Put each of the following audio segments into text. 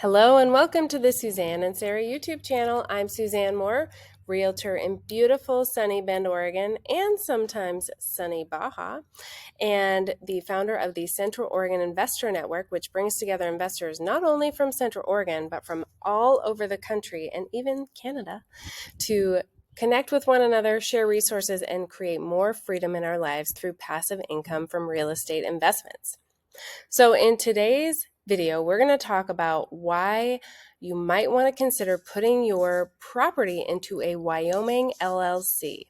Hello and welcome to the Suzanne and Sarah YouTube channel. I'm Suzanne Moore, Realtor in beautiful sunny Bend, Oregon, and sometimes sunny Baja, and the founder of the Central Oregon Investor Network, which brings together investors not only from Central Oregon, but from all over the country and even Canada to connect with one another, share resources, and create more freedom in our lives through passive income from real estate investments. So in today's video, we're going to talk about why you might want to consider putting your property into a Wyoming LLC.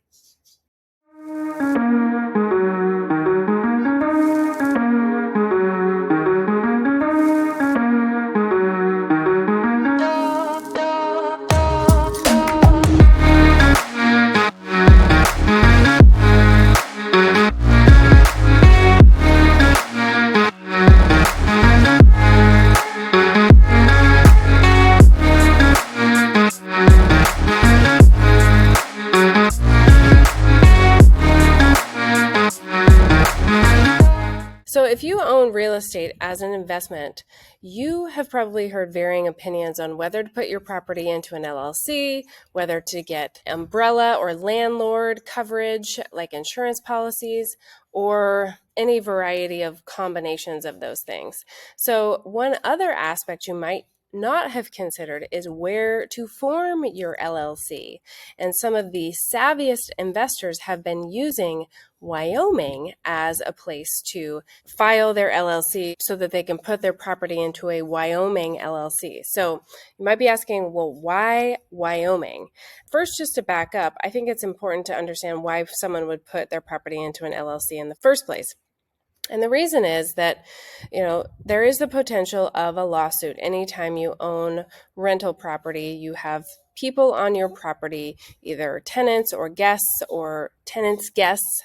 So if you own real estate as an investment, you have probably heard varying opinions on whether to put your property into an LLC, whether to get umbrella or landlord coverage like insurance policies, or any variety of combinations of those things. So one other aspect you might not have considered is where to form your LLC. And some of the savviest investors have been using Wyoming as a place to file their LLC so that they can put their property into a Wyoming LLC. So you might be asking, well, why Wyoming? First, just to back up, I think it's important to understand why someone would put their property into an LLC in the first place. And the reason is that, there is the potential of a lawsuit. Anytime you own rental property, you have people on your property, either tenants or guests or tenants' guests,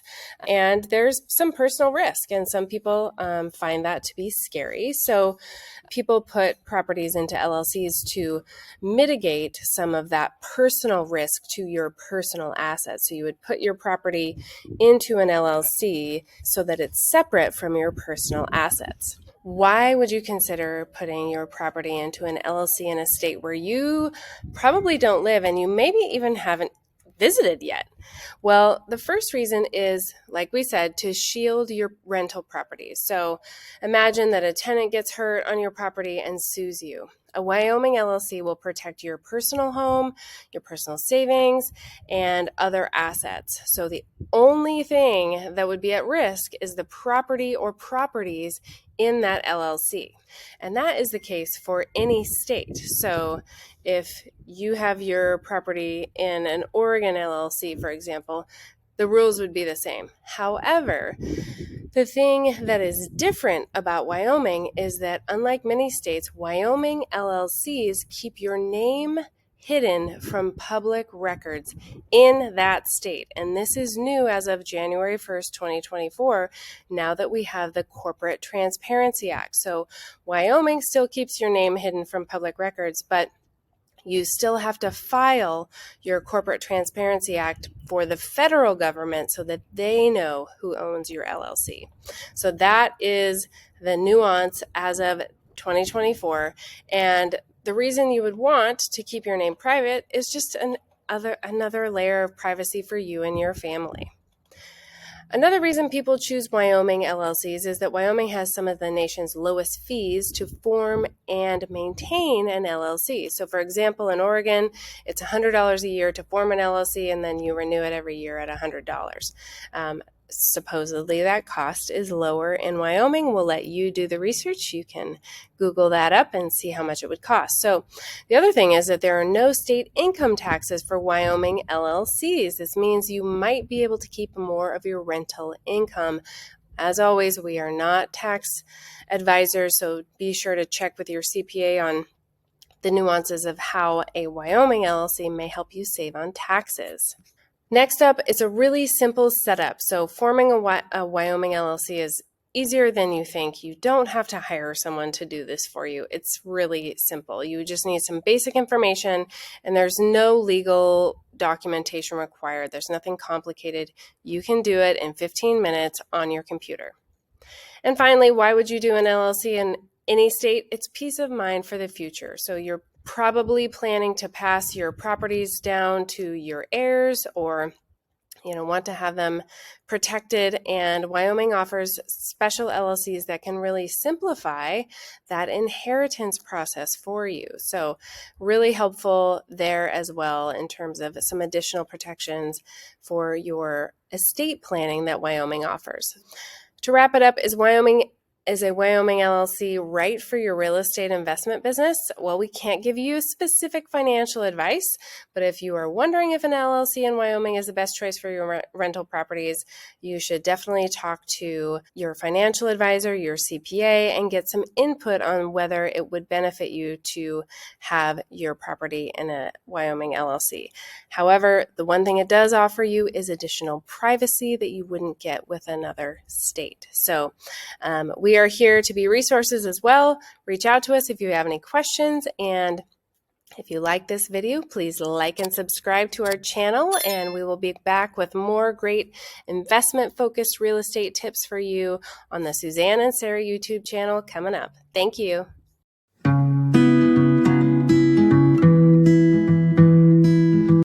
and there's some personal risk. And some people find that to be scary. So people put properties into LLCs to mitigate some of that personal risk to your personal assets. So you would put your property into an LLC so that it's separate from your personal assets. Why would you consider putting your property into an LLC in a state where you probably don't live and you maybe even haven't visited yet? Well, the first reason is, like we said, to shield your rental properties. So imagine that a tenant gets hurt on your property and sues you. A Wyoming LLC will protect your personal home, your personal savings, and other assets. So the only thing that would be at risk is the property or properties in that LLC. And that is the case for any state. So if you have your property in an Oregon LLC, for example, the rules would be the same. However, the thing that is different about Wyoming is that, unlike many states, Wyoming LLCs keep your name hidden from public records in that state. And this is new as of January 1st, 2024, now that we have the Corporate Transparency Act. So Wyoming still keeps your name hidden from public records, but you still have to file your Corporate Transparency Act for the federal government so that they know who owns your LLC. So that is the nuance as of 2024. And the reason you would want to keep your name private is just another layer of privacy for you and your family. Another reason people choose Wyoming LLCs is that Wyoming has some of the nation's lowest fees to form and maintain an LLC. So for example, in Oregon, it's $100 a year to form an LLC, and then you renew it every year at $100. Supposedly that cost is lower in Wyoming. We'll let you do the research. You can Google that up and see how much it would cost. So the other thing is that there are no state income taxes for Wyoming LLCs. This means you might be able to keep more of your rental income. As always, we are not tax advisors, so be sure to check with your CPA on the nuances of how a Wyoming LLC may help you save on taxes. Next up, it's a really simple setup. So forming a Wyoming LLC is easier than you think. You don't have to hire someone to do this for you. It's really simple. You just need some basic information, and there's no legal documentation required. There's nothing complicated. You can do it in 15 minutes on your computer. And finally, why would you do an LLC any state, it's peace of mind for the future. So you're probably planning to pass your properties down to your heirs, or want to have them protected, and Wyoming offers special LLCs that can really simplify that inheritance process for you. So really helpful there as well in terms of some additional protections for your estate planning that Wyoming offers. To wrap it up, is a Wyoming LLC right for your real estate investment business? Well, we can't give you specific financial advice, but if you are wondering if an LLC in Wyoming is the best choice for your rental properties, you should definitely talk to your financial advisor, your CPA, and get some input on whether it would benefit you to have your property in a Wyoming LLC. However, the one thing it does offer you is additional privacy that you wouldn't get with another state. So we are here to be resources as well. Reach out to us if you have any questions, and if you like this video, please like and subscribe to our channel, and we will be back with more great investment-focused real estate tips for you on the Suzanne and Sarah YouTube channel coming up. Thank you.